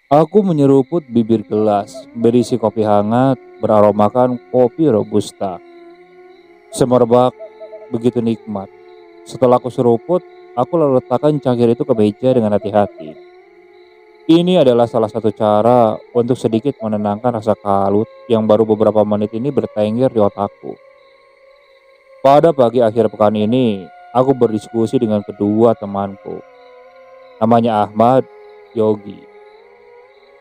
Aku menyeruput bibir gelas berisi kopi hangat beraromakan kopi robusta. Semerbak begitu nikmat. Setelah aku seruput, aku lalu letakkan cangkir itu ke meja dengan hati-hati. Ini adalah salah satu cara untuk sedikit menenangkan rasa kalut yang baru beberapa menit ini bertengger di otakku. Pada pagi akhir pekan ini, aku berdiskusi dengan kedua temanku. Namanya Ahmad, Yogi.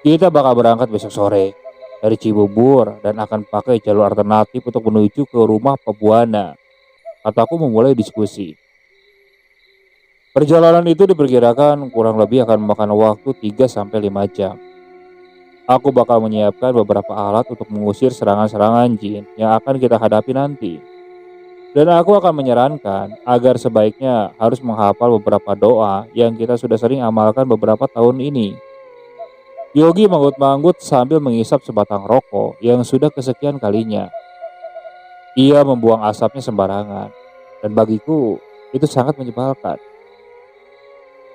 Kita bakal berangkat besok sore dari Cibubur dan akan pakai jalur alternatif untuk menuju ke rumah Pebuana. Kataku memulai diskusi. Perjalanan itu diperkirakan kurang lebih akan memakan waktu 3 sampai 5 jam. Aku bakal menyiapkan beberapa alat untuk mengusir serangan-serangan jin yang akan kita hadapi nanti. Dan aku akan menyarankan agar sebaiknya harus menghafal beberapa doa yang kita sudah sering amalkan beberapa tahun ini. Yogi manggut-manggut sambil mengisap sebatang rokok yang sudah kesekian kalinya. Ia membuang asapnya sembarangan, dan bagiku itu sangat menyebalkan.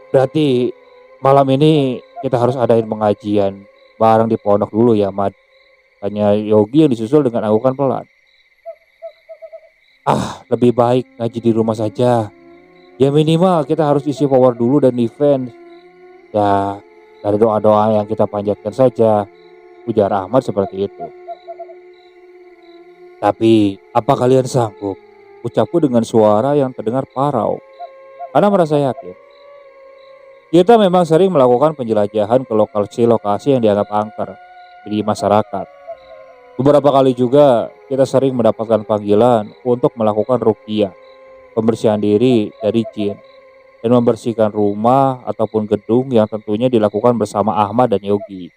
Berarti malam ini kita harus adain pengajian bareng di pondok dulu ya, Mad. Tanya Yogi yang disusul dengan anggukan pelan. Lebih baik ngaji di rumah saja. Ya minimal kita harus isi power dulu dan defense. Ya, dari doa-doa yang kita panjatkan saja, ujar Ahmad seperti itu. Tapi, apa kalian sanggup? Ucapku dengan suara yang terdengar parau. Karena merasa yakin. Kita memang sering melakukan penjelajahan ke lokasi-lokasi yang dianggap angker di masyarakat. Beberapa kali juga kita sering mendapatkan panggilan untuk melakukan ruqyah, pembersihan diri dari jin, dan membersihkan rumah ataupun gedung yang tentunya dilakukan bersama Ahmad dan Yogi.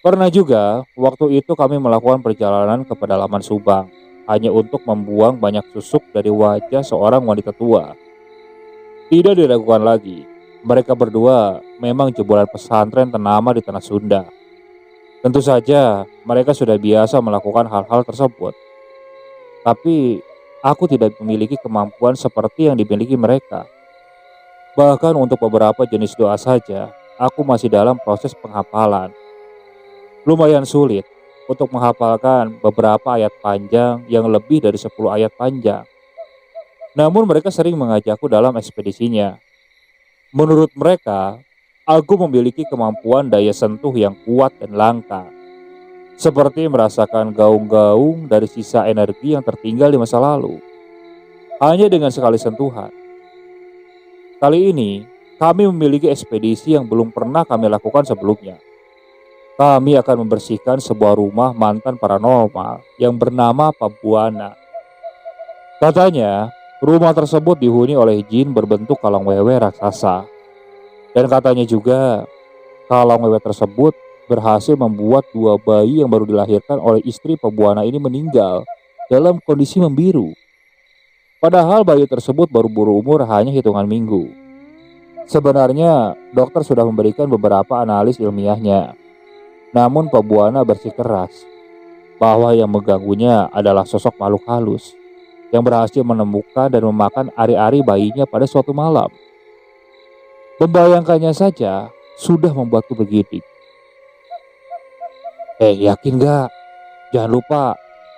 Pernah juga, waktu itu kami melakukan perjalanan ke pedalaman Subang, hanya untuk membuang banyak susuk dari wajah seorang wanita tua. Tidak diragukan lagi, mereka berdua memang jebolan pesantren ternama di tanah Sunda. Tentu saja, mereka sudah biasa melakukan hal-hal tersebut. Tapi, aku tidak memiliki kemampuan seperti yang dimiliki mereka. Bahkan untuk beberapa jenis doa saja, aku masih dalam proses penghafalan. Lumayan sulit untuk menghafalkan beberapa ayat panjang yang lebih dari 10 ayat panjang. Namun mereka sering mengajakku dalam ekspedisinya. Menurut mereka, aku memiliki kemampuan daya sentuh yang kuat dan langka. Seperti merasakan gaung-gaung dari sisa energi yang tertinggal di masa lalu. Hanya dengan sekali sentuhan. Kali ini, kami memiliki ekspedisi yang belum pernah kami lakukan sebelumnya. Kami akan membersihkan sebuah rumah mantan paranormal yang bernama Pabuana. Katanya, rumah tersebut dihuni oleh jin berbentuk kalong wewe raksasa. Dan katanya juga, kalong wewe tersebut berhasil membuat 2 bayi yang baru dilahirkan oleh istri Pabuana ini meninggal dalam kondisi membiru. Padahal bayi tersebut baru berumur hanya hitungan minggu. Sebenarnya, dokter sudah memberikan beberapa analis ilmiahnya. Namun Pak Buana bersikeras bahwa yang mengganggunya adalah sosok makhluk halus yang berhasil menemukan dan memakan ari-ari bayinya pada suatu malam. Membayangkannya saja sudah membuatku bergidik. Yakin gak? Jangan lupa,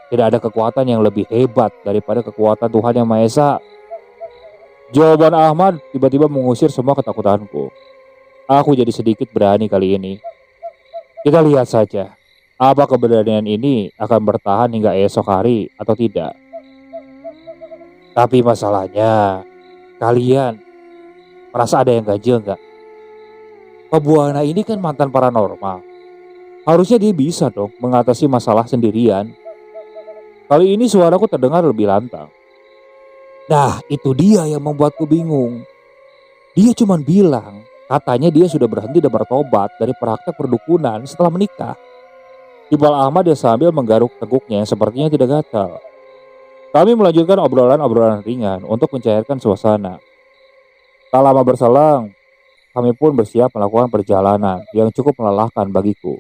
tidak ada kekuatan yang lebih hebat daripada kekuatan Tuhan Yang Maha Esa. Jawaban Ahmad tiba-tiba mengusir semua ketakutanku. Aku jadi sedikit berani kali ini. Kita lihat saja, apa keberanian ini akan bertahan hingga esok hari atau tidak. Tapi masalahnya, kalian merasa ada yang ganjil nggak? Pebuana ini kan mantan paranormal. Harusnya dia bisa dong mengatasi masalah sendirian. Kali ini suaraku terdengar lebih lantang. Nah, itu dia yang membuatku bingung. Dia cuma bilang, katanya dia sudah berhenti dan bertobat dari praktek perdukunan setelah menikah. Ibal Ahmad dia sambil menggaruk teguknya yang sepertinya tidak gatal. Kami melanjutkan obrolan-obrolan ringan untuk mencairkan suasana. Tak lama berselang, kami pun bersiap melakukan perjalanan yang cukup melelahkan bagiku.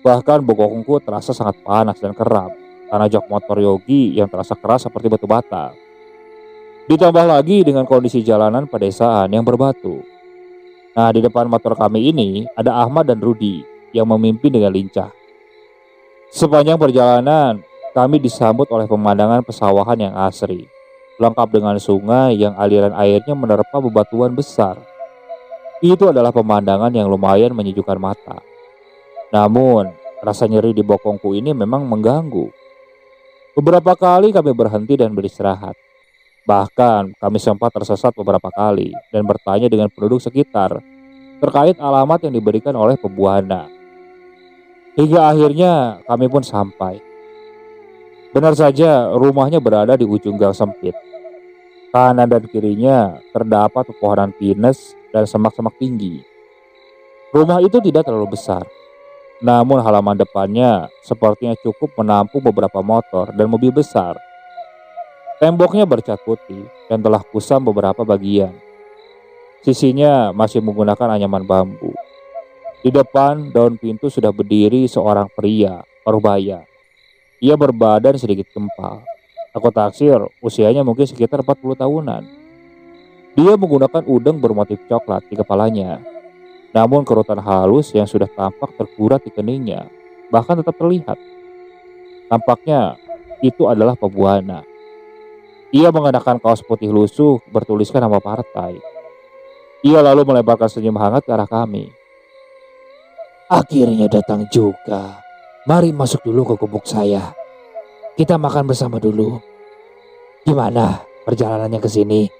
Bahkan bokongku terasa sangat panas dan kram karena jok motor Yogi yang terasa keras seperti batu bata. Ditambah lagi dengan kondisi jalanan pedesaan yang berbatu. Nah, di depan motor kami ini ada Ahmad dan Rudi yang memimpin dengan lincah. Sepanjang perjalanan, kami disambut oleh pemandangan pesawahan yang asri, lengkap dengan sungai yang aliran airnya menerpa bebatuan besar. Itu adalah pemandangan yang lumayan menyejukkan mata. Namun, rasa nyeri di bokongku ini memang mengganggu. Beberapa kali kami berhenti dan beristirahat. Bahkan, kami sempat tersesat beberapa kali dan bertanya dengan penduduk sekitar terkait alamat yang diberikan oleh pebuana. Hingga akhirnya kami pun sampai. Benar saja, rumahnya berada di ujung gang sempit. Kanan dan kirinya terdapat pepohonan pinus dan semak-semak tinggi. Rumah itu tidak terlalu besar, namun halaman depannya sepertinya cukup menampung beberapa motor dan mobil besar. Temboknya bercat putih dan telah kusam beberapa bagian. Sisinya masih menggunakan anyaman bambu. Di depan daun pintu sudah berdiri seorang pria parubaya. Ia berbadan sedikit gempal. Aku taksir usianya mungkin sekitar 40 tahunan. Dia menggunakan udeng bermotif coklat di kepalanya. Namun kerutan halus yang sudah tampak tergurat di keningnya bahkan tetap terlihat. Tampaknya itu adalah pebuana. Ia mengenakan kaos putih lusuh bertuliskan nama partai. Ia lalu melebarkan senyum hangat ke arah kami. Akhirnya datang juga. Mari masuk dulu ke gubuk saya. Kita makan bersama dulu. Gimana perjalanannya ke sini?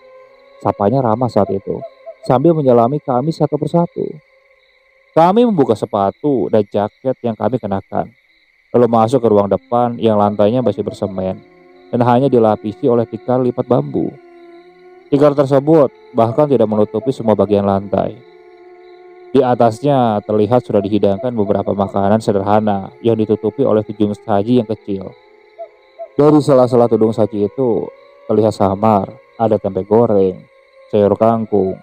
Sapanya ramah saat itu, sambil menyelami kami satu persatu. Kami membuka sepatu dan jaket yang kami kenakan, lalu masuk ke ruang depan yang lantainya masih bersemen dan hanya dilapisi oleh tikar lipat bambu. Tikar tersebut bahkan tidak menutupi semua bagian lantai. Di atasnya terlihat sudah dihidangkan beberapa makanan sederhana yang ditutupi oleh tudung saji yang kecil. Dari sela-sela tudung saji itu terlihat samar, ada tempe goreng, sayur kangkung,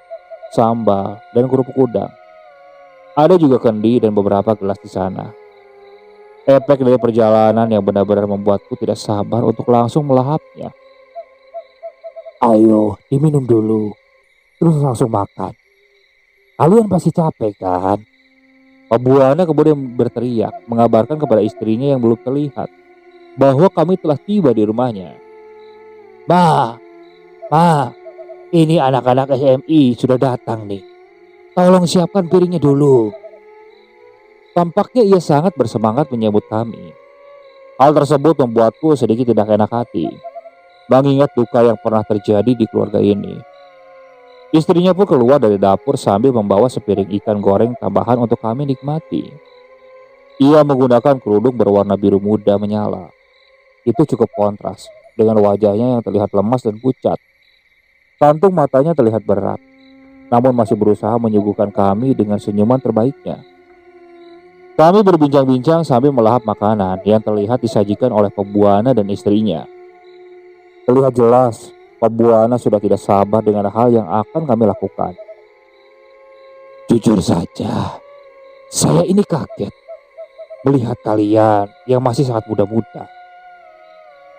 sambal, dan kerupuk udang. Ada juga kendi dan beberapa gelas di sana. Efek dari perjalanan yang benar-benar membuatku tidak sabar untuk langsung melahapnya. Ayo diminum dulu, terus langsung makan. Kalian pasti capek kan? Pebuana kemudian berteriak mengabarkan kepada istrinya yang belum terlihat bahwa kami telah tiba di rumahnya. Ma, ini anak-anak SMI sudah datang nih. Tolong siapkan piringnya dulu. Tampaknya ia sangat bersemangat menyambut kami. Hal tersebut membuatku sedikit tidak enak hati, mengingat duka yang pernah terjadi di keluarga ini. Istrinya pun keluar dari dapur sambil membawa sepiring ikan goreng tambahan untuk kami nikmati. Ia menggunakan kerudung berwarna biru muda menyala. Itu cukup kontras dengan wajahnya yang terlihat lemas dan pucat. Kantung matanya terlihat berat, namun masih berusaha menyuguhkan kami dengan senyuman terbaiknya. Kami berbincang-bincang sambil melahap makanan yang terlihat disajikan oleh pebuana dan istrinya. Terlihat jelas, pebuana sudah tidak sabar dengan hal yang akan kami lakukan. Jujur saja, saya ini kaget melihat kalian yang masih sangat muda-muda.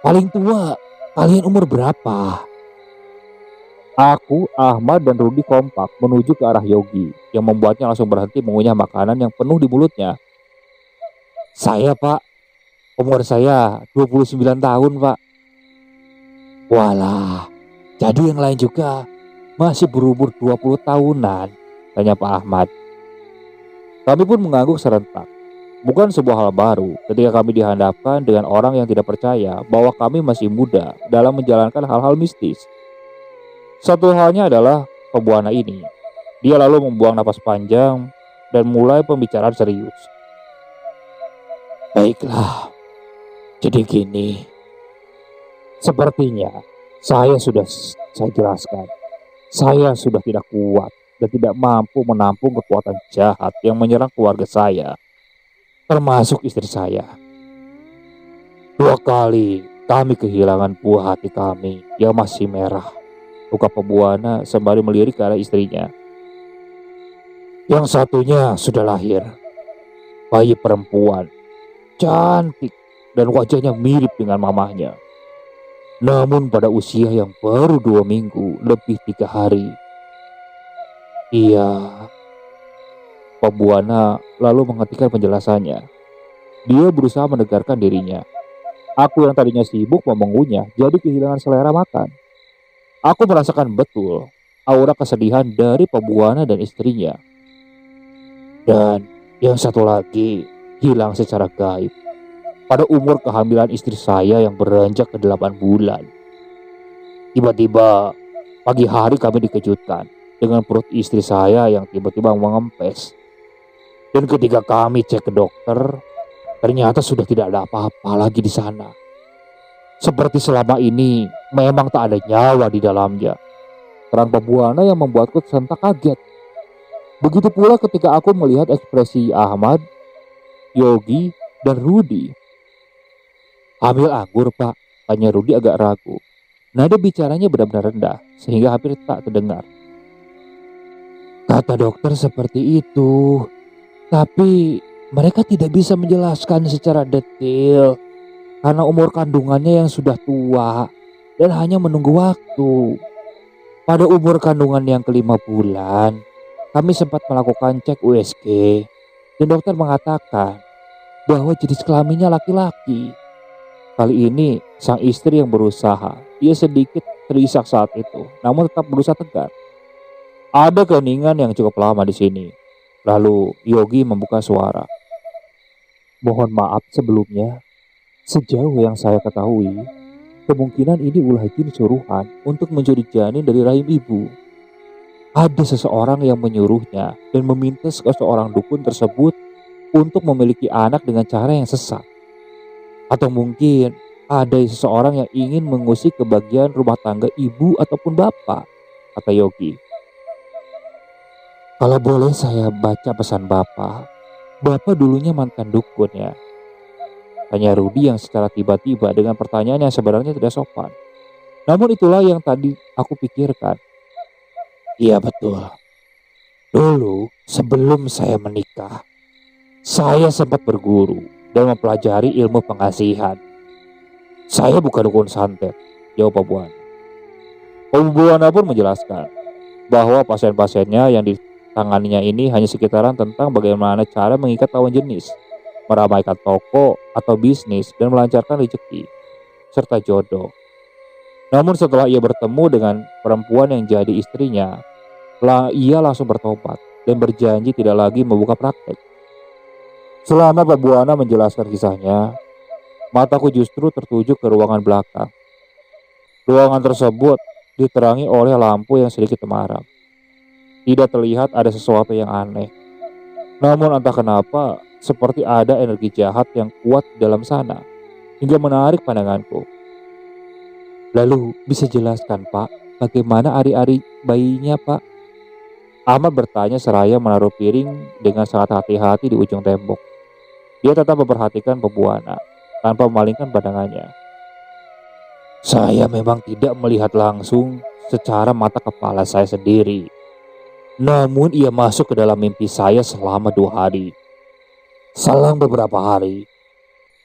Paling tua, kalian umur berapa? Aku, Ahmad, dan Rudi kompak menuju ke arah Yogi yang membuatnya langsung berhenti mengunyah makanan yang penuh di mulutnya. Saya, Pak, umur saya 29 tahun, Pak. Walah, jadi yang lain juga masih berumur 20 tahunan, tanya Pak Ahmad. Kami pun mengangguk serentak. Bukan sebuah hal baru ketika kami dihadapkan dengan orang yang tidak percaya bahwa kami masih muda dalam menjalankan hal-hal mistis. Satu halnya adalah pebuana ini. Dia lalu membuang napas panjang dan mulai pembicaraan serius. Baiklah, jadi gini. Sepertinya saya jelaskan. Saya sudah tidak kuat dan tidak mampu menampung kekuatan jahat yang menyerang keluarga saya, termasuk istri saya. 2 kali kami kehilangan buah hati kami yang masih merah, buka pebuana sembari melirik ke arah istrinya. Yang satunya sudah lahir, bayi perempuan, cantik dan wajahnya mirip dengan mamahnya. Namun pada usia yang baru 2 minggu lebih 3 hari, ia Pembuana lalu menghentikan penjelasannya. Dia berusaha menegarkan dirinya. Aku yang tadinya sibuk mengunyah jadi kehilangan selera makan. Aku merasakan betul aura kesedihan dari pembuana dan istrinya. Dan yang satu lagi hilang secara gaib pada umur kehamilan istri saya yang beranjak ke 8 bulan. Tiba-tiba pagi hari kami dikejutkan dengan perut istri saya yang tiba-tiba mengempes. Dan ketika kami cek ke dokter, ternyata sudah tidak ada apa-apa lagi di sana. Seperti selama ini memang tak ada nyawa di dalamnya. Peran pembuana yang membuatku sentak kaget. Begitu pula ketika aku melihat ekspresi Ahmad, Yogi, dan Rudi. Ambil anggur, Pak, tanya Rudi agak ragu. Nada bicaranya benar-benar rendah sehingga hampir tak terdengar. Kata dokter seperti itu, tapi mereka tidak bisa menjelaskan secara detail karena umur kandungannya yang sudah tua dan hanya menunggu waktu. Pada umur kandungan yang ke-5 bulan, kami sempat melakukan cek USG dan dokter mengatakan bahwa jenis kelaminnya laki-laki. Kali ini sang istri yang berusaha, ia sedikit terisak saat itu, namun tetap berusaha tegar. Ada keheningan yang cukup lama di sini. Lalu Yogi membuka suara. Mohon maaf sebelumnya, sejauh yang saya ketahui, kemungkinan ini ulah jin suruhan untuk mencuri janin dari rahim ibu. Ada seseorang yang menyuruhnya dan meminta seorang dukun tersebut untuk memiliki anak dengan cara yang sesat. Atau mungkin ada seseorang yang ingin mengusik kebahagiaan rumah tangga ibu ataupun bapak, kata Yogi. Kalau boleh saya baca pesan bapak dulunya mantan dukun ya? Tanya Rudi yang secara tiba-tiba dengan pertanyaan yang sebenarnya tidak sopan. Namun itulah yang tadi aku pikirkan. Iya betul. Dulu sebelum saya menikah, saya sempat berguru dan mempelajari ilmu pengasihan. Saya bukan dukun santet, jawab Pabuana. Pabuana pun menjelaskan bahwa pasien-pasiennya yang ditanganinya ini hanya sekitaran tentang bagaimana cara mengikat lawan jenis, meramaikan toko atau bisnis dan melancarkan rezeki serta jodoh. Namun setelah ia bertemu dengan perempuan yang jadi istrinya, ia langsung bertobat dan berjanji tidak lagi membuka praktek. Selama Pabuana menjelaskan kisahnya, mataku justru tertuju ke ruangan belakang. Ruangan tersebut diterangi oleh lampu yang sedikit temaram. Tidak terlihat ada sesuatu yang aneh. Namun entah kenapa, seperti ada energi jahat yang kuat di dalam sana, hingga menarik pandanganku. Lalu bisa jelaskan Pak, bagaimana ari-ari bayinya Pak? Ahmad bertanya seraya menaruh piring dengan sangat hati-hati di ujung tembok. Dia tetap memperhatikan Pabuana tanpa memalingkan pandangannya. Saya memang tidak melihat langsung secara mata kepala saya sendiri. Namun ia masuk ke dalam mimpi saya selama 2 hari. Selang beberapa hari,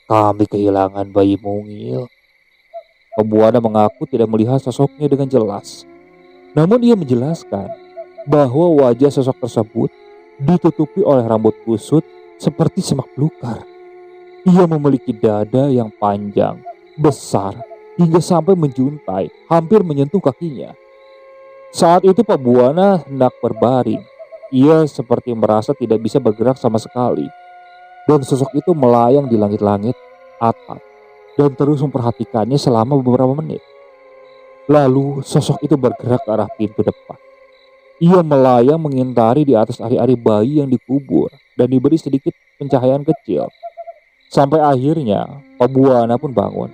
kami kehilangan bayi mungil. Pabuana mengaku tidak melihat sosoknya dengan jelas. Namun ia menjelaskan bahwa wajah sosok tersebut ditutupi oleh rambut kusut seperti semak belukar. Ia memiliki dada yang panjang, besar, hingga sampai menjuntai, hampir menyentuh kakinya. Saat itu Pabuana hendak berbaring. Ia seperti merasa tidak bisa bergerak sama sekali. Dan sosok itu melayang di langit-langit atap dan terus memperhatikannya selama beberapa menit. Lalu sosok itu bergerak ke arah pintu depan. Ia melayang mengintari di atas ari-ari bayi yang dikubur dan diberi sedikit pencahayaan kecil. Sampai akhirnya Pabuana pun bangun.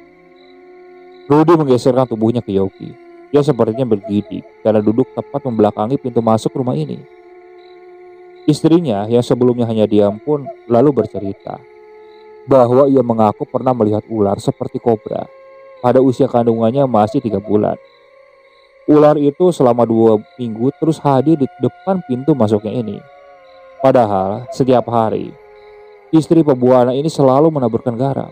Rudi menggeserkan tubuhnya ke Yogi. Ia sepertinya bergidik karena duduk tepat membelakangi pintu masuk rumah ini. Istrinya yang sebelumnya hanya diam pun lalu bercerita bahwa ia mengaku pernah melihat ular seperti kobra pada usia kandungannya masih 3 bulan. Ular itu selama 2 minggu terus hadir di depan pintu masuknya ini. Padahal setiap hari istri Pabuana ini selalu menaburkan garam.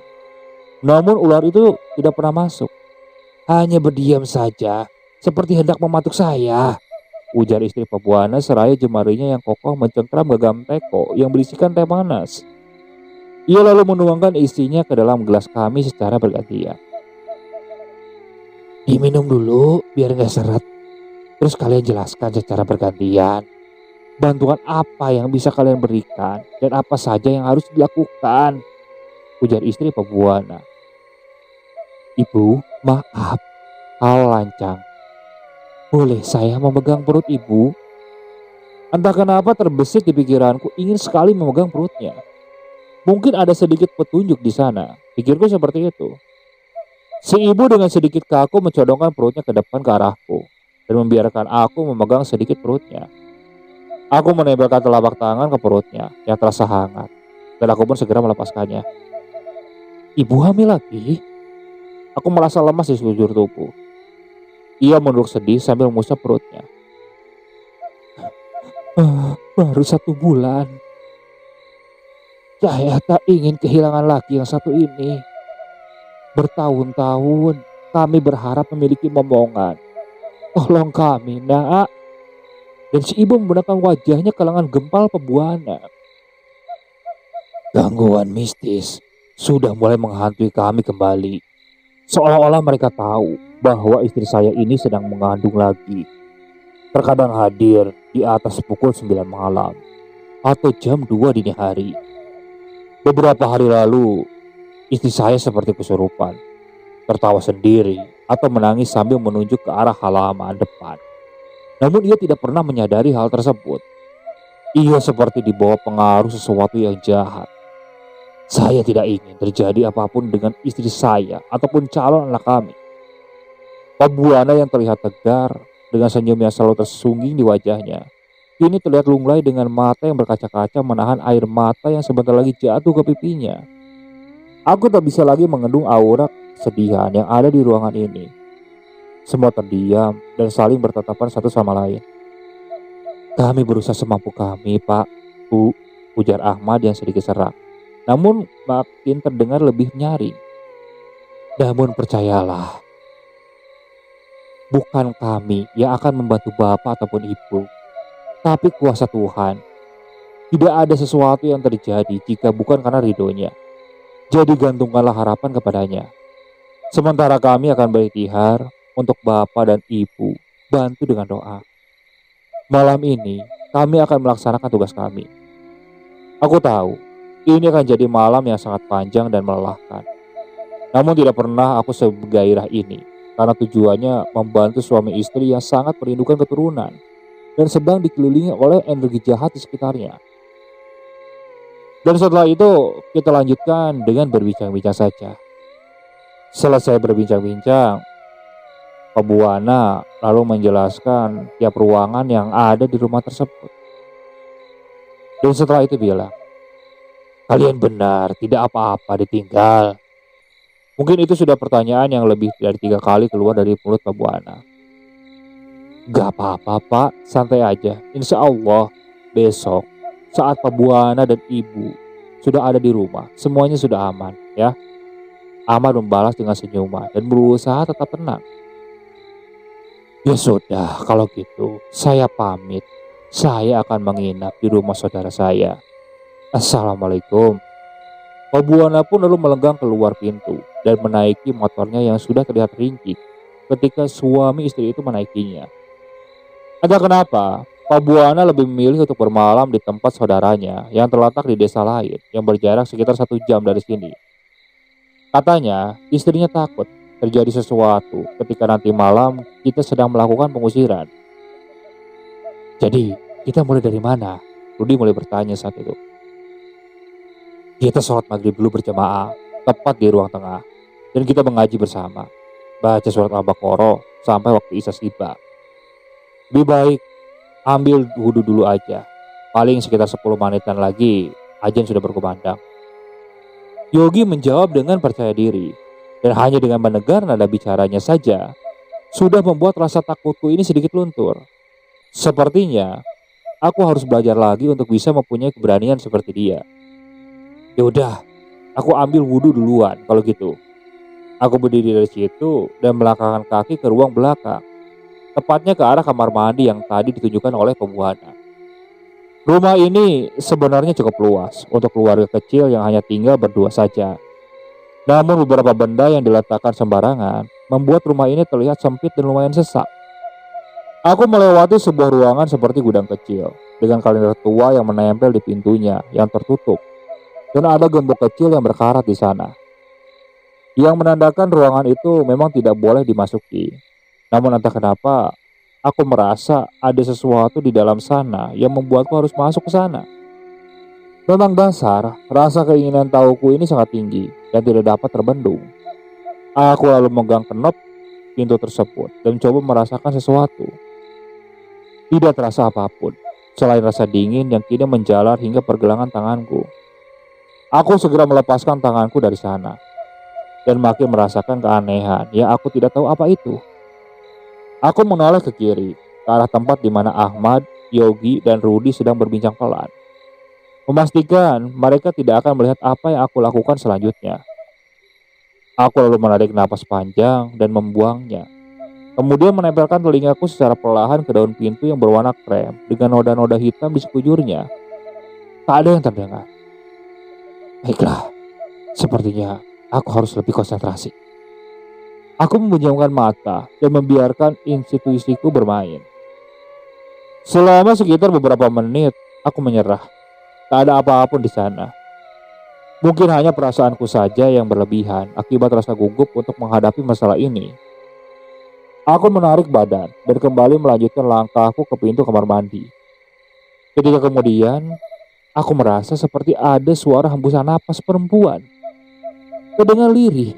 Namun ular itu tidak pernah masuk. hanya berdiam saja, seperti hendak mematuk saya, ujar istri Pak Buana seraya jemarinya yang kokoh mencengkram gagam teko yang berisikan teh panas. Ia lalu menuangkan isinya ke dalam gelas kami secara bergantian. Diminum dulu biar gak seret. Terus kalian jelaskan secara bergantian. Bantuan apa yang bisa kalian berikan dan apa saja yang harus dilakukan, ujar istri Pak Buana. Ibu, maaf, hal lancang. Boleh saya memegang perut ibu? Entah kenapa terbesit di pikiranku ingin sekali memegang perutnya. Mungkin ada sedikit petunjuk di sana, pikirku seperti itu. Si ibu dengan sedikit kaku mencodongkan perutnya ke depan ke arahku dan membiarkan aku memegang sedikit perutnya. Aku menempelkan telapak tangan ke perutnya yang terasa hangat dan aku pun segera melepaskannya. Ibu hamil lagi? Aku merasa lemas di sekujur tubuh. Ia menunduk sedih sambil mengusap perutnya. Baru 1 bulan. Saya tak ingin kehilangan laki yang satu ini. Bertahun-tahun kami berharap memiliki momongan. Tolong kami, nak. Dan si ibu menggunakan wajahnya ke lengan gempal Pembuana. Gangguan mistis sudah mulai menghantui kami kembali. Seolah-olah mereka tahu bahwa istri saya ini sedang mengandung lagi. Terkadang hadir di atas pukul 9 malam atau jam 2 dini hari. Beberapa hari lalu, istri saya seperti kesurupan, tertawa sendiri atau menangis sambil menunjuk ke arah halaman depan. Namun ia tidak pernah menyadari hal tersebut. Ia seperti dibawa pengaruh sesuatu yang jahat. Saya tidak ingin terjadi apapun dengan istri saya ataupun calon anak kami. Pak Buana yang terlihat tegar dengan senyum yang selalu tersungging di wajahnya, kini terlihat lunglai dengan mata yang berkaca-kaca menahan air mata yang sebentar lagi jatuh ke pipinya. Aku tak bisa lagi mengendung aura kesedihan yang ada di ruangan ini. Semua terdiam dan saling bertatapan satu sama lain. Kami berusaha semampu kami, Pak, Bu, ujar Ahmad yang sedikit serak. Namun makin terdengar lebih nyaring. Namun percayalah, bukan kami yang akan membantu Bapak ataupun Ibu, tapi kuasa Tuhan. Tidak ada sesuatu yang terjadi jika bukan karena ridhonya. Jadi gantungkanlah harapan kepadanya. Sementara kami akan berikhtiar untuk Bapak dan Ibu bantu dengan doa. Malam ini kami akan melaksanakan tugas kami. Aku tahu ini akan jadi malam yang sangat panjang dan melelahkan. Namun tidak pernah aku segairah ini karena tujuannya membantu suami istri yang sangat merindukan keturunan dan sedang dikelilingi oleh energi jahat di sekitarnya. Dan setelah itu kita lanjutkan dengan berbincang-bincang saja. Selesai berbincang-bincang, Pak Buana lalu menjelaskan tiap ruangan yang ada di rumah tersebut. Dan setelah itu bilang, kalian benar tidak apa-apa ditinggal. Mungkin itu sudah pertanyaan yang lebih dari 3 kali keluar dari mulut Pak Buana. Gak apa-apa Pak, santai aja. Insya Allah besok saat Pak Buana dan Ibu sudah ada di rumah, semuanya sudah aman ya. Ahmad membalas dengan senyuman dan berusaha tetap tenang. Ya sudah, kalau gitu saya pamit. Saya akan menginap di rumah saudara saya. Assalamualaikum. Pak Buana pun lalu melenggang keluar pintu dan menaiki motornya yang sudah terlihat ringkih ketika suami istri itu menaikinya. Entah kenapa, Pak Buana lebih memilih untuk bermalam di tempat saudaranya yang terletak di desa lain yang berjarak sekitar 1 jam dari sini. Katanya, istrinya takut terjadi sesuatu ketika nanti malam kita sedang melakukan pengusiran. Jadi, kita mulai dari mana? Rudi mulai bertanya saat itu. Kita sholat maghrib dulu berjamaah, tepat di ruang tengah. Dan kita mengaji bersama. Baca surat Al-Baqarah sampai waktu isya tiba. Lebih baik ambil wudhu dulu aja. Paling sekitar 10 menitan lagi, azan sudah berkumandang. Yogi menjawab dengan percaya diri. Dan hanya dengan mendengar nada bicaranya saja, sudah membuat rasa takutku ini sedikit luntur. Sepertinya, aku harus belajar lagi untuk bisa mempunyai keberanian seperti dia. Ya udah, aku ambil wudhu duluan kalau gitu. Aku berdiri dari situ dan melangkahkan kaki ke ruang belakang, tepatnya ke arah kamar mandi yang tadi ditunjukkan oleh pembuana. Rumah ini sebenarnya cukup luas untuk keluarga kecil yang hanya tinggal berdua saja. Namun beberapa benda yang diletakkan sembarangan membuat rumah ini terlihat sempit dan lumayan sesak. Aku melewati sebuah ruangan seperti gudang kecil dengan kalender tua yang menempel di pintunya yang tertutup, dan ada gembok kecil yang berkarat di sana yang menandakan ruangan itu memang tidak boleh dimasuki. Namun entah kenapa aku merasa ada sesuatu di dalam sana yang membuatku harus masuk ke sana. Memang dasar, rasa keinginan tahuku ini sangat tinggi dan tidak dapat terbendung. Aku lalu memegang kenop pintu tersebut dan coba merasakan sesuatu. Tidak terasa apapun, selain rasa dingin yang kini menjalar hingga pergelangan tanganku. Aku segera melepaskan tanganku dari sana dan makin merasakan keanehan yang aku tidak tahu apa itu. Aku menoleh ke kiri, ke arah tempat di mana Ahmad, Yogi, dan Rudi sedang berbincang pelan, memastikan mereka tidak akan melihat apa yang aku lakukan selanjutnya. Aku lalu menarik napas panjang dan membuangnya. Kemudian menempelkan telingaku secara perlahan ke daun pintu yang berwarna krem dengan noda-noda hitam di sekujurnya. Tak ada yang terdengar. Baiklah, sepertinya aku harus lebih konsentrasi. Aku memejamkan mata dan membiarkan intuisiku bermain. Selama sekitar beberapa menit, aku menyerah. Tak ada apa-apa di sana. Mungkin hanya perasaanku saja yang berlebihan akibat rasa gugup untuk menghadapi masalah ini. Aku menarik badan dan kembali melanjutkan langkahku ke pintu kamar mandi. Ketika kemudian, aku merasa seperti ada suara hembusan napas perempuan. Terdengar lirih,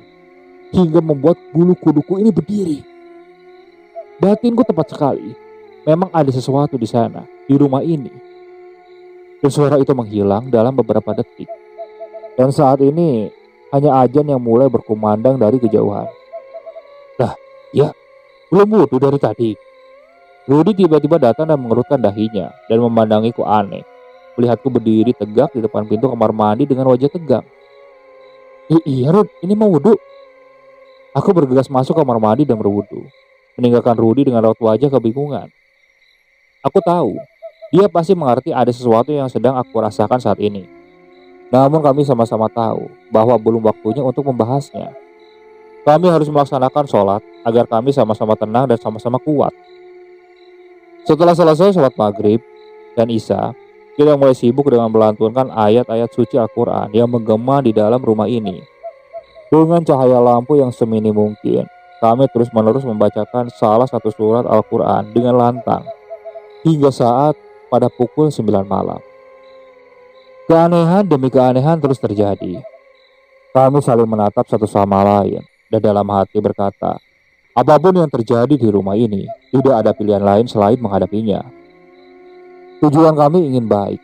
hingga membuat bulu kuduku ini berdiri. Batinku tepat sekali. Memang ada sesuatu di sana, di rumah ini. Dan suara itu menghilang dalam beberapa detik. Dan saat ini, hanya ajan yang mulai berkumandang dari kejauhan. Lah, ya. Belum wudhu dari tadi. Rudi tiba-tiba datang dan mengerutkan dahinya dan memandangiku aneh. Melihatku berdiri tegak di depan pintu kamar mandi dengan wajah tegang. Iya Rud, ini mau wudhu. Aku bergegas masuk kamar mandi dan berwudhu, meninggalkan Rudi dengan raut wajah kebingungan. Aku tahu, dia pasti mengerti ada sesuatu yang sedang aku rasakan saat ini. Namun kami sama-sama tahu bahwa belum waktunya untuk membahasnya. Kami harus melaksanakan sholat agar kami sama-sama tenang dan sama-sama kuat. Setelah selesai sholat maghrib dan isya, kita mulai sibuk dengan melantunkan ayat-ayat suci Al-Quran yang menggema di dalam rumah ini. Dengan cahaya lampu yang semini mungkin, kami terus-menerus membacakan salah satu surat Al-Quran dengan lantang, hingga saat pada pukul 9 malam. Keanehan demi keanehan terus terjadi. Kami saling menatap satu sama lain, dan dalam hati berkata, apapun yang terjadi di rumah ini, tidak ada pilihan lain selain menghadapinya. Tujuan kami ingin baik,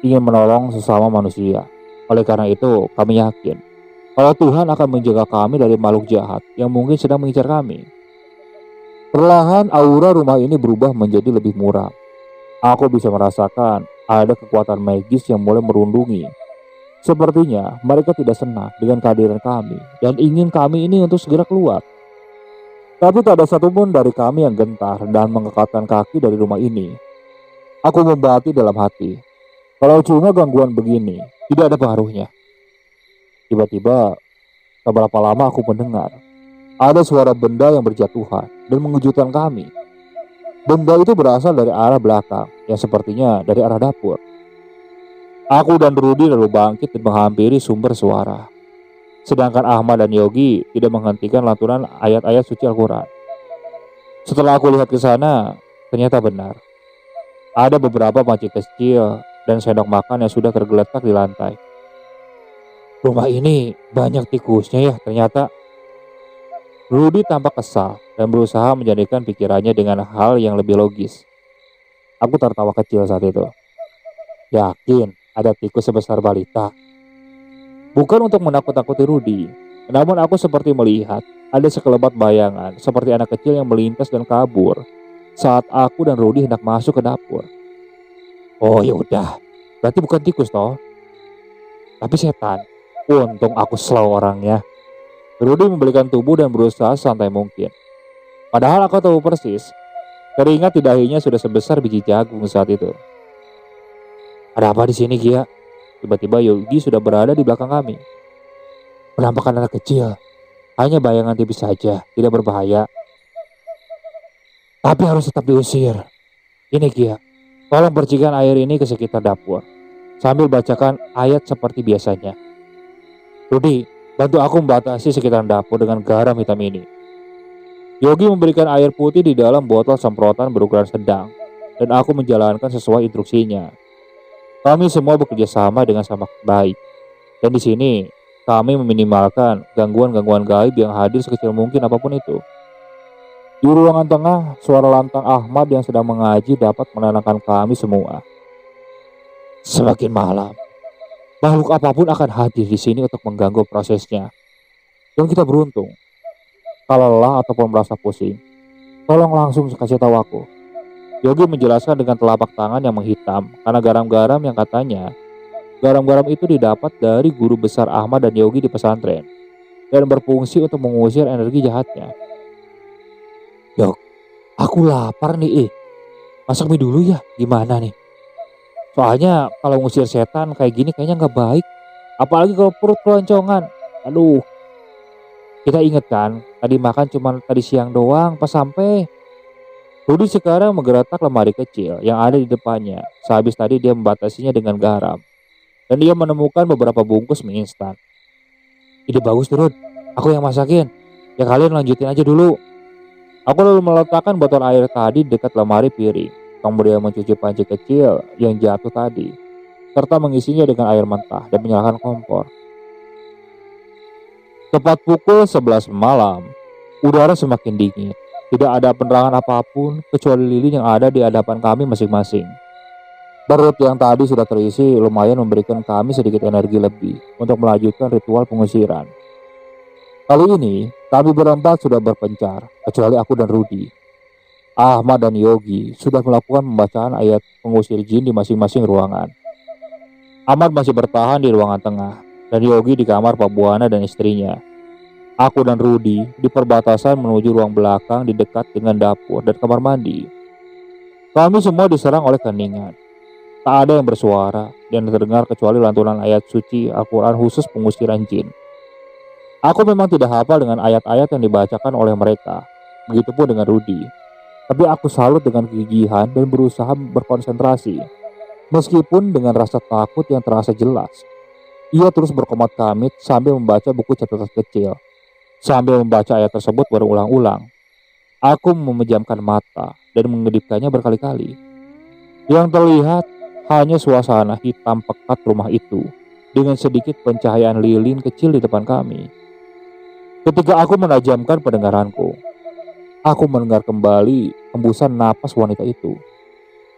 ingin menolong sesama manusia. Oleh karena itu, kami yakin kalau Tuhan akan menjaga kami dari makhluk jahat yang mungkin sedang mengincar kami. Perlahan aura rumah ini berubah menjadi lebih muram. Aku bisa merasakan ada kekuatan magis yang mulai merundungi. Sepertinya mereka tidak senang dengan kehadiran kami dan ingin kami ini untuk segera keluar. Tapi tak ada satupun dari kami yang gentar dan mengekatkan kaki dari rumah ini. Aku membati dalam hati, kalau cuma gangguan begini, tidak ada pengaruhnya. Tiba-tiba, beberapa lama aku mendengar ada suara benda yang berjatuhan dan mengejutkan kami. Benda itu berasal dari arah belakang, yang sepertinya dari arah dapur. Aku dan Rudi lalu bangkit dan menghampiri sumber suara. Sedangkan Ahmad dan Yogi tidak menghentikan lantunan ayat-ayat suci Al-Quran. Setelah aku lihat ke sana, ternyata benar. Ada beberapa panci kecil dan sendok makan yang sudah tergeletak di lantai. Rumah ini banyak tikusnya ya ternyata. Rudi tampak kesal dan berusaha menjadikan pikirannya dengan hal yang lebih logis. Aku tertawa kecil saat itu. Yakin ada tikus sebesar balita? Bukan untuk menakut-nakuti Rudi, namun aku seperti melihat ada sekelebat bayangan seperti anak kecil yang melintas dan kabur saat aku dan Rudi hendak masuk ke dapur. Oh ya udah, berarti bukan tikus toh, tapi setan. Untung aku slow orangnya. Rudy membalikan tubuh dan berusaha santai mungkin. Padahal aku tahu persis, keringat di dahinya sudah sebesar biji jagung saat itu. Ada apa di sini, Gia? Tiba-tiba Yogi sudah berada di belakang kami. Penampakan anak kecil, hanya bayangan tipis saja, tidak berbahaya. Tapi harus tetap diusir. Ini Gia, tolong percikan air ini ke sekitar dapur, sambil bacakan ayat seperti biasanya. Rudy, bantu aku membatasi sekitar dapur dengan garam hitam ini. Yogi memberikan air putih di dalam botol semprotan berukuran sedang, dan aku menjalankan sesuai instruksinya. Kami semua bekerja sama dengan sangat baik, dan di sini kami meminimalkan gangguan-gangguan gaib yang hadir sekecil mungkin apapun itu. Di ruangan tengah, suara lantang Ahmad yang sedang mengaji dapat menenangkan kami semua. Semakin malam, makhluk apapun akan hadir di sini untuk mengganggu prosesnya. Dan kita beruntung. Kalau lelah ataupun merasa pusing, tolong langsung kasih tahu aku. Yogi menjelaskan dengan telapak tangan yang menghitam karena garam-garam yang katanya garam-garam itu didapat dari guru besar Ahmad dan Yogi di pesantren dan berfungsi untuk mengusir energi jahatnya. Yok, aku lapar nih. Masak mie dulu ya, gimana nih? Soalnya kalau ngusir setan kayak gini kayaknya nggak baik. Apalagi kalau perut keloncongan. Aduh. Kita inget kan, tadi makan cuma tadi siang doang pas sampai. Rudy sekarang menggeretak lemari kecil yang ada di depannya. Sehabis tadi dia membatasinya dengan garam. Dan dia menemukan beberapa bungkus mie instan. Ide bagus tuh, Rud. Aku yang masakin. Ya kalian lanjutin aja dulu. Aku lalu meletakkan botol air tadi dekat lemari piring. Kemudian mencuci panci kecil yang jatuh tadi. Serta mengisinya dengan air mentah dan menyalakan kompor. Tepat pukul 11 malam, udara semakin dingin. Tidak ada penerangan apapun kecuali lilin yang ada di hadapan kami masing-masing. Perut yang tadi sudah terisi lumayan memberikan kami sedikit energi lebih untuk melanjutkan ritual pengusiran. Kali ini, kami berempat sudah berpencar, kecuali aku dan Rudy. Ahmad dan Yogi sudah melakukan pembacaan ayat pengusir jin di masing-masing ruangan. Ahmad masih bertahan di ruangan tengah, dan Yogi di kamar Pak Buana dan istrinya. Aku dan Rudy di perbatasan menuju ruang belakang di dekat dengan dapur dan kamar mandi. Kami semua diserang oleh keheningan. Tak ada yang bersuara dan terdengar kecuali lantunan ayat suci Al-Quran khusus pengusiran jin. Aku memang tidak hafal dengan ayat-ayat yang dibacakan oleh mereka. Begitupun dengan Rudy. Tapi aku salut dengan kegigihan dan berusaha berkonsentrasi. Meskipun dengan rasa takut yang terasa jelas. Ia terus berkomat kamit sambil membaca buku catatan kecil. Sambil membaca ayat tersebut berulang-ulang. Aku memejamkan mata dan mengedipkannya berkali-kali. Yang terlihat hanya suasana hitam pekat rumah itu dengan sedikit pencahayaan lilin kecil di depan kami. Ketika aku menajamkan pendengaranku, aku mendengar kembali hembusan napas wanita itu.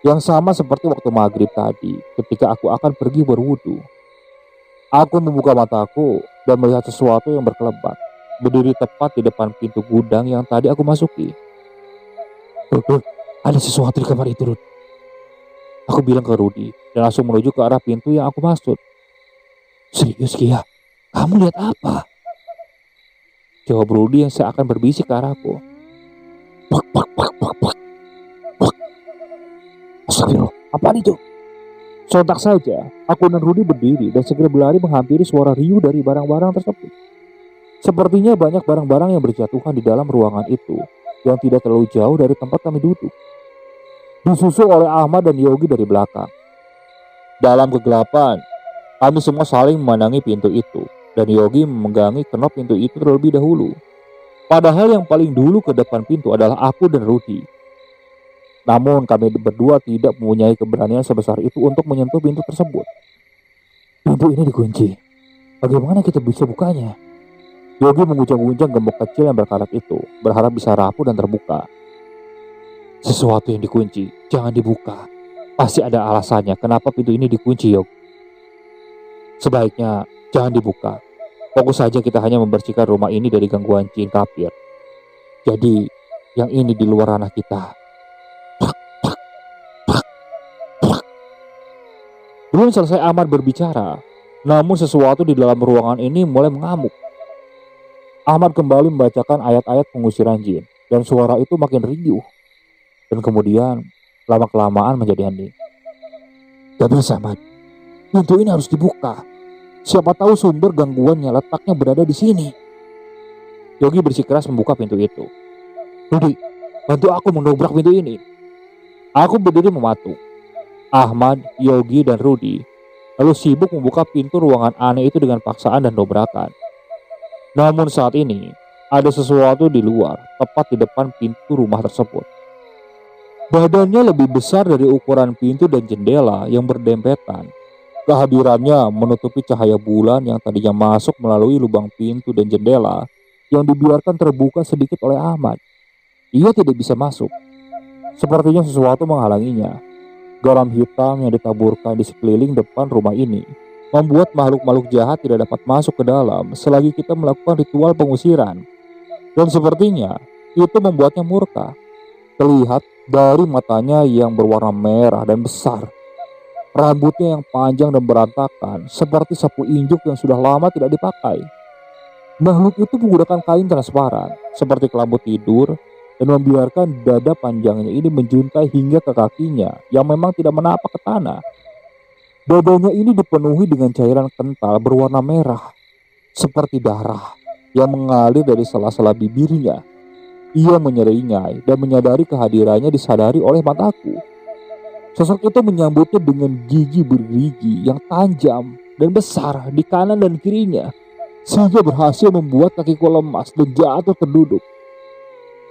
Yang sama seperti waktu maghrib tadi ketika aku akan pergi berwudu. Aku membuka mataku dan melihat sesuatu yang berkelebat berdiri tepat di depan pintu gudang yang tadi aku masuki. Rud, ada sesuatu di kamar itu, Rud. Aku bilang ke Rudy dan langsung menuju ke arah pintu yang aku maksud. Serius, Kia? Kamu lihat apa? Jawab Rudy yang seakan berbisik ke arahku. Bak, bak, bak, bak, bak. Bak. Astagfirullah, apaan itu? Sontak saja, aku dan Rudy berdiri dan segera berlari menghampiri suara riuh dari barang-barang tersebut. Sepertinya banyak barang-barang yang berjatuhan di dalam ruangan itu yang tidak terlalu jauh dari tempat kami duduk. Disusul oleh Ahmad dan Yogi dari belakang. Dalam kegelapan, kami semua saling memandangi pintu itu dan Yogi memegangi kenop pintu itu terlebih dahulu. Padahal yang paling dulu ke depan pintu adalah aku dan Rudy. Namun kami berdua tidak mempunyai keberanian sebesar itu untuk menyentuh pintu tersebut. Pintu ini dikunci. Bagaimana kita bisa bukanya? Yogi mengguncang-guncang gembok kecil yang berkarat itu, berharap bisa rapuh dan terbuka. Sesuatu yang dikunci, jangan dibuka. Pasti ada alasannya kenapa pintu ini dikunci, Yogi. Sebaiknya jangan dibuka. Fokus saja kita hanya membersihkan rumah ini dari gangguan jin kafir. Jadi, yang ini di luar ranah kita. Belum selesai Ahmad berbicara, namun sesuatu di dalam ruangan ini mulai mengamuk. Ahmad kembali membacakan ayat-ayat pengusiran jin dan suara itu makin riuh dan kemudian lama-kelamaan menjadi hening. Gak bisa, Ahmad. Pintu ini harus dibuka. Siapa tahu sumber gangguannya letaknya berada di sini. Yogi bersikeras membuka pintu itu. Rudi, bantu aku mendobrak pintu ini. Aku berdiri mematung. Ahmad, Yogi, dan Rudi lalu sibuk membuka pintu ruangan aneh itu dengan paksaan dan dobrakan. Namun saat ini ada sesuatu di luar, tepat di depan pintu rumah tersebut. Badannya lebih besar dari ukuran pintu dan jendela yang berdempetan. Kehadirannya menutupi cahaya bulan yang tadinya masuk melalui lubang pintu dan jendela yang dibiarkan terbuka sedikit oleh Ahmad. Ia tidak bisa masuk. Sepertinya sesuatu menghalanginya. Garam hitam yang ditaburkan di sekeliling depan rumah ini membuat makhluk-makhluk jahat tidak dapat masuk ke dalam selagi kita melakukan ritual pengusiran. Dan sepertinya itu membuatnya murka. Terlihat dari matanya yang berwarna merah dan besar. Rambutnya yang panjang dan berantakan seperti sapu injuk yang sudah lama tidak dipakai. Makhluk itu menggunakan kain transparan seperti kelambu tidur dan membiarkan dada panjangnya ini menjuntai hingga ke kakinya yang memang tidak menapak ke tanah. Dadanya ini dipenuhi dengan cairan kental berwarna merah seperti darah yang mengalir dari sela-sela bibirnya. Ia menyeringai dan menyadari kehadirannya disadari oleh mataku. Sosok itu menyambutnya dengan gigi bergigi yang tajam dan besar di kanan dan kirinya, sehingga berhasil membuat kakiku lemas dan jatuh terduduk.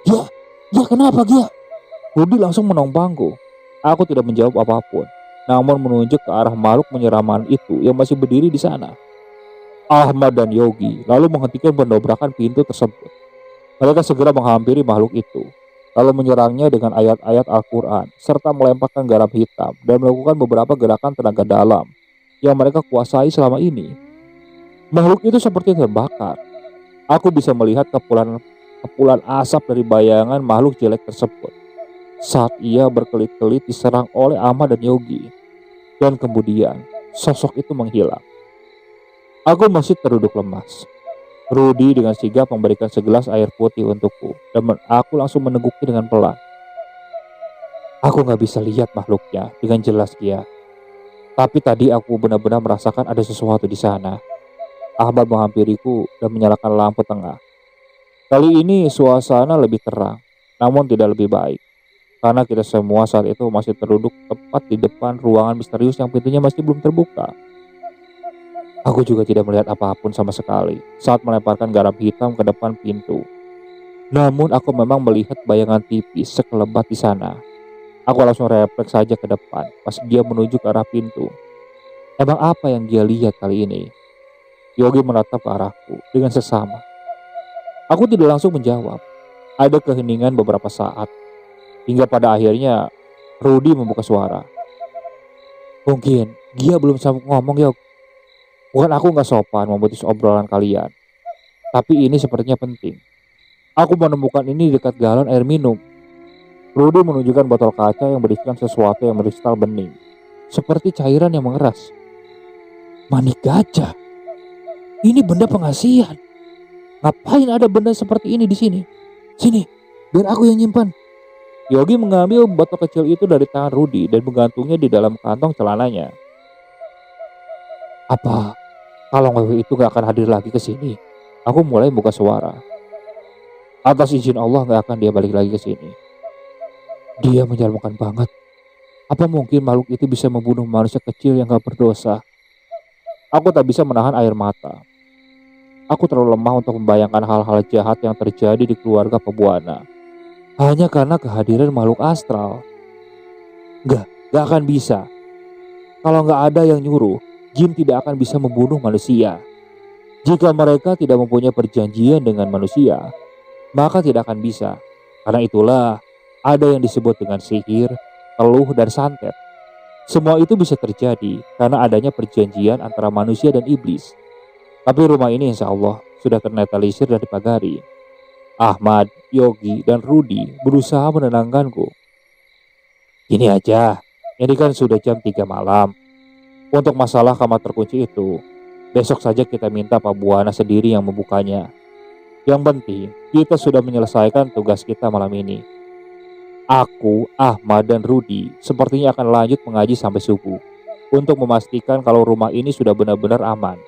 Ya kenapa Gia? Rudi langsung menompangku. Aku tidak menjawab apapun, namun menunjuk ke arah makhluk menyeraman itu yang masih berdiri di sana. Ahmad dan Yogi lalu menghentikan pendobrakan pintu tersebut. Mereka segera menghampiri makhluk itu, lalu menyerangnya dengan ayat-ayat Al-Quran, serta melemparkan garam hitam dan melakukan beberapa gerakan tenaga dalam yang mereka kuasai selama ini. Makhluk itu seperti terbakar. Aku bisa melihat kepulan asap dari bayangan makhluk jelek tersebut saat ia berkelit-kelit diserang oleh Ahmad dan Yogi. Dan kemudian sosok itu menghilang. Aku masih terduduk lemas. Rudi dengan sigap memberikan segelas air putih untukku dan aku langsung meneguknya dengan pelan. Aku gak bisa lihat makhluknya dengan jelas Gia. Tapi tadi aku benar-benar merasakan ada sesuatu di sana. Ahmad menghampiriku dan menyalakan lampu tengah. Kali ini suasana lebih terang, namun tidak lebih baik. Karena kita semua saat itu masih terduduk tepat di depan ruangan misterius yang pintunya masih belum terbuka. Aku juga tidak melihat apapun sama sekali saat melemparkan garam hitam ke depan pintu. Namun aku memang melihat bayangan tipis sekelebat di sana. Aku langsung refleks saja ke depan pas dia menuju ke arah pintu. Emang apa yang dia lihat kali ini? Yogi menatap ke arahku dengan seksama. Aku tidak langsung menjawab. Ada keheningan beberapa saat. Hingga pada akhirnya Rudi membuka suara. Mungkin dia belum sanggup ngomong Yog. Bukan aku gak sopan memutus obrolan kalian. Tapi ini sepertinya penting. Aku menemukan ini dekat galon air minum. Rudi menunjukkan botol kaca yang berisikan sesuatu yang kristal bening. Seperti cairan yang mengeras. Manik gajah. Ini benda pengasihan. Ngapain ada benda seperti ini di sini? Sini, biar aku yang nyimpan. Yogi mengambil botol kecil itu dari tangan Rudi dan menggantungnya di dalam kantong celananya. Apa kalau Wewe itu gak akan hadir lagi ke sini? Aku mulai buka suara. Atas izin Allah gak akan dia balik lagi ke sini. Dia menyeramkan banget. Apa mungkin makhluk itu bisa membunuh manusia kecil yang gak berdosa? Aku tak bisa menahan air mata. Aku terlalu lemah untuk membayangkan hal-hal jahat yang terjadi di keluarga Pebuana. Hanya karena kehadiran makhluk astral. Gak akan bisa. Kalau gak ada yang nyuruh, jin tidak akan bisa membunuh manusia. Jika mereka tidak mempunyai perjanjian dengan manusia, maka tidak akan bisa. Karena itulah ada yang disebut dengan sihir, teluh, dan santet. Semua itu bisa terjadi karena adanya perjanjian antara manusia dan iblis. Tapi rumah ini insya Allah sudah ternetralisir dan dipagari. Ahmad, Yogi, dan Rudi berusaha menenangkanku. Gini aja, ini kan sudah jam 3 malam. Untuk masalah kamar terkunci itu, besok saja kita minta Pak Buana sendiri yang membukanya. Yang penting, kita sudah menyelesaikan tugas kita malam ini. Aku, Ahmad, dan Rudi sepertinya akan lanjut mengaji sampai subuh untuk memastikan kalau rumah ini sudah benar-benar aman.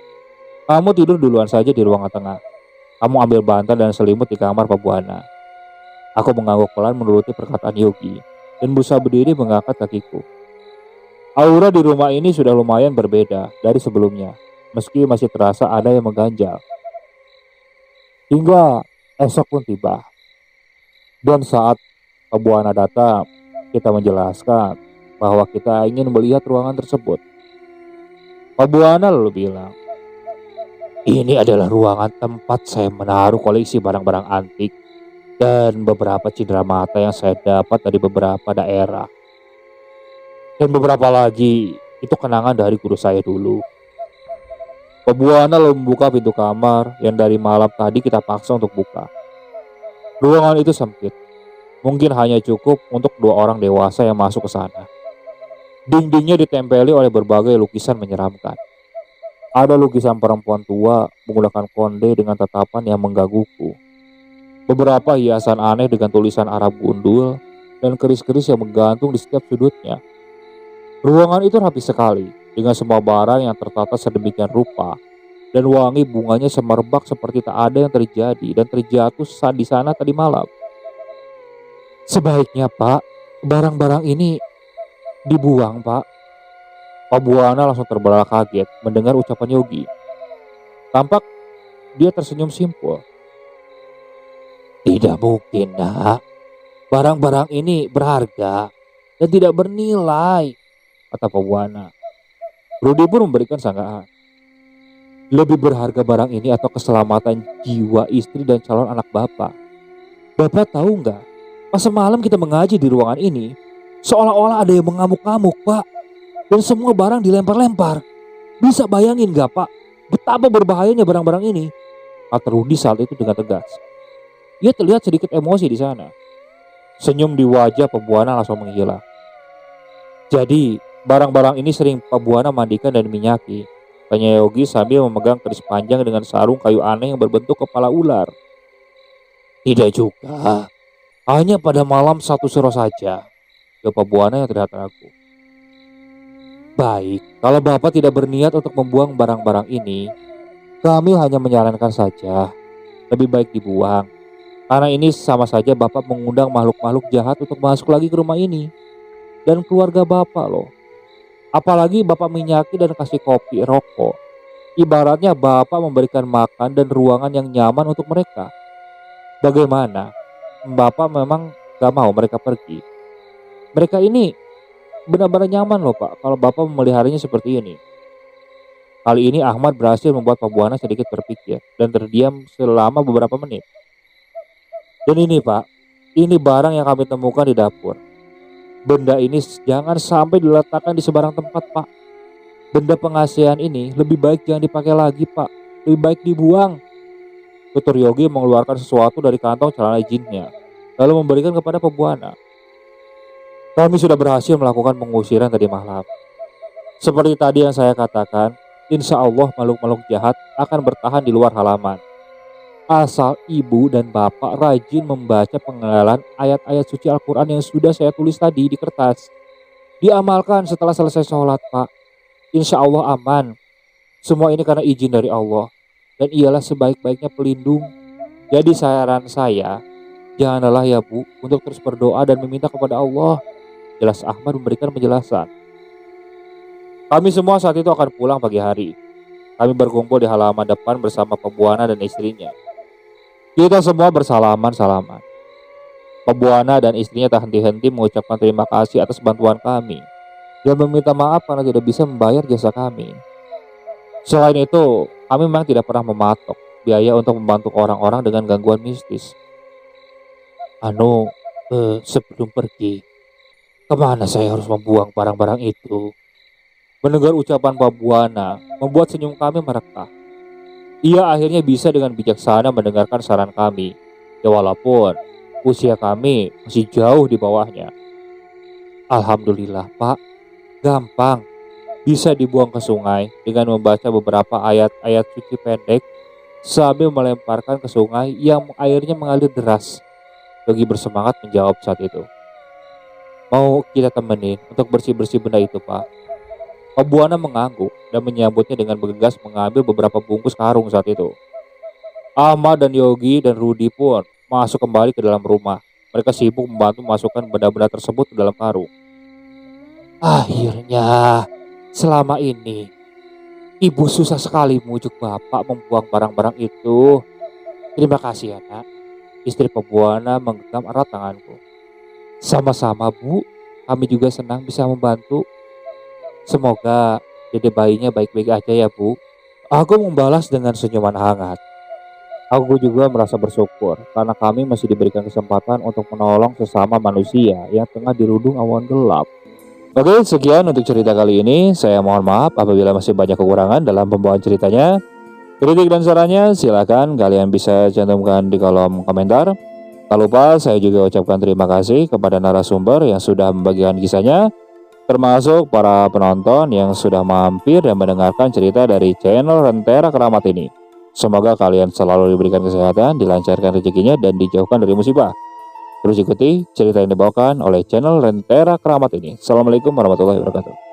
Kamu tidur duluan saja di ruangan tengah. Kamu ambil bantal dan selimut di kamar Pak Buana. Aku mengangguk pelan menuruti perkataan Yogi dan berusaha berdiri mengangkat kakiku. Aura di rumah ini sudah lumayan berbeda dari sebelumnya, meski masih terasa ada yang mengganjal. Hingga esok pun tiba, dan saat Pak Buana datang, kita menjelaskan bahwa kita ingin melihat ruangan tersebut. Pak Buana lalu bilang, ini adalah ruangan tempat saya menaruh koleksi barang-barang antik dan beberapa cindera mata yang saya dapat dari beberapa daerah. Dan beberapa lagi itu kenangan dari guru saya dulu. Pak Buana lalu membuka pintu kamar yang dari malam tadi kita paksa untuk buka. Ruangan itu sempit. Mungkin hanya cukup untuk 2 orang dewasa yang masuk ke sana. Dindingnya ditempeli oleh berbagai lukisan menyeramkan. Ada lukisan perempuan tua menggunakan konde dengan tatapan yang menggangguku. Beberapa hiasan aneh dengan tulisan Arab gundul dan keris-keris yang menggantung di setiap sudutnya. Ruangan itu rapi sekali dengan semua barang yang tertata sedemikian rupa dan wangi bunganya semerbak seperti tak ada yang terjadi dan terjatuh saat di sana tadi malam. Sebaiknya Pak, barang-barang ini dibuang Pak. Pak Buana langsung terbelalak kaget mendengar ucapan Yogi. Tampak dia tersenyum simpul. Tidak mungkin nak, barang-barang ini berharga dan tidak bernilai, kata Pak Buana. Rudi pun memberikan sanggahan. Lebih berharga barang ini atau keselamatan jiwa istri dan calon anak Bapak. Bapak tahu nggak? Pas semalam kita mengaji di ruangan ini, seolah-olah ada yang mengamuk-ngamuk, Pak. Dan semua barang dilempar-lempar. Bisa bayangin gak, Pak? Betapa berbahayanya barang-barang ini? Kata Rudi saat itu dengan tegas. Ia terlihat sedikit emosi di sana. Senyum di wajah Pak Buana langsung menghilang. Jadi, barang-barang ini sering Pak Buana mandikan dan minyaki. Tanya Yogi sambil memegang keris panjang dengan sarung kayu aneh yang berbentuk kepala ular. Tidak juga. Hanya pada malam satu suro saja, jawab Pak Buana yang terlihat ragu. Baik, kalau Bapak tidak berniat untuk membuang barang-barang ini, kami hanya menyarankan saja, lebih baik dibuang. Karena ini sama saja Bapak mengundang makhluk-makhluk jahat untuk masuk lagi ke rumah ini. Dan keluarga Bapak loh. Apalagi Bapak minyaki dan kasih kopi, rokok. Ibaratnya Bapak memberikan makan dan ruangan yang nyaman untuk mereka. Bagaimana? Bapak memang gak mau mereka pergi. Mereka ini benar-benar nyaman loh Pak kalau Bapak memeliharanya seperti ini. Kali ini Ahmad berhasil membuat Pak Buana sedikit berpikir dan terdiam selama beberapa menit. Dan ini Pak, ini barang yang kami temukan di dapur. Benda ini jangan sampai diletakkan di sembarang tempat Pak. Benda pengasihan ini lebih baik jangan dipakai lagi Pak. Lebih baik dibuang. Tutur Yogi mengeluarkan sesuatu dari kantong celana jinnya, lalu memberikan kepada Pak Buana. Kami sudah berhasil melakukan pengusiran tadi malam. Seperti tadi yang saya katakan, insya Allah makhluk-makhluk jahat akan bertahan di luar halaman. Asal ibu dan bapak rajin membaca penggalan ayat-ayat suci Al-Quran yang sudah saya tulis tadi di kertas. Diamalkan setelah selesai sholat Pak. Insya Allah aman. Semua ini karena izin dari Allah. Dan ialah sebaik-baiknya pelindung. Jadi saran saya, janganlah ya Bu untuk terus berdoa dan meminta kepada Allah. Jelas Ahmad memberikan penjelasan. Kami semua saat itu akan pulang pagi hari. Kami berkumpul di halaman depan bersama Pak Buana dan istrinya. Kita semua bersalaman-salaman. Pak Buana dan istrinya tak henti-henti mengucapkan terima kasih atas bantuan kami dan meminta maaf karena tidak bisa membayar jasa kami. Selain itu, kami memang tidak pernah mematok biaya untuk membantu orang-orang dengan gangguan mistis. Sebelum pergi, kemana saya harus membuang barang-barang itu? Mendengar ucapan Pak Buana membuat senyum kami merekah. Ia akhirnya bisa dengan bijaksana mendengarkan saran kami, ya walaupun usia kami masih jauh di bawahnya. Alhamdulillah Pak, gampang. Bisa dibuang ke sungai dengan membaca beberapa ayat-ayat suci pendek sambil melemparkan ke sungai yang airnya mengalir deras. Yogi bersemangat menjawab saat itu. Mau kita temenin untuk bersih-bersih benda itu, Pak? Pak Buana mengangguk dan menyambutnya dengan bergegas mengambil beberapa bungkus karung saat itu. Ahmad dan Yogi dan Rudi pun masuk kembali ke dalam rumah. Mereka sibuk membantu memasukkan benda-benda tersebut ke dalam karung. Akhirnya, selama ini, Ibu susah sekali membujuk Bapak membuang barang-barang itu. Terima kasih ya, Nak. Istri Pak Buana menggenggam erat tanganku. Sama-sama, Bu. Kami juga senang bisa membantu. Semoga dede bayinya baik-baik aja ya, Bu. Aku membalas dengan senyuman hangat. Aku juga merasa bersyukur karena kami masih diberikan kesempatan untuk menolong sesama manusia yang tengah dirundung awan gelap. Oke, sekian untuk cerita kali ini. Saya mohon maaf apabila masih banyak kekurangan dalam pembawaan ceritanya. Kritik dan sarannya silakan kalian bisa cantumkan di kolom komentar. Tak lupa saya juga ucapkan terima kasih kepada narasumber yang sudah membagikan kisahnya, termasuk para penonton yang sudah mampir dan mendengarkan cerita dari channel Rentera Keramat ini. Semoga kalian selalu diberikan kesehatan, dilancarkan rezekinya, dan dijauhkan dari musibah. Terus ikuti cerita yang dibawakan oleh channel Rentera Keramat ini. Assalamualaikum warahmatullahi wabarakatuh.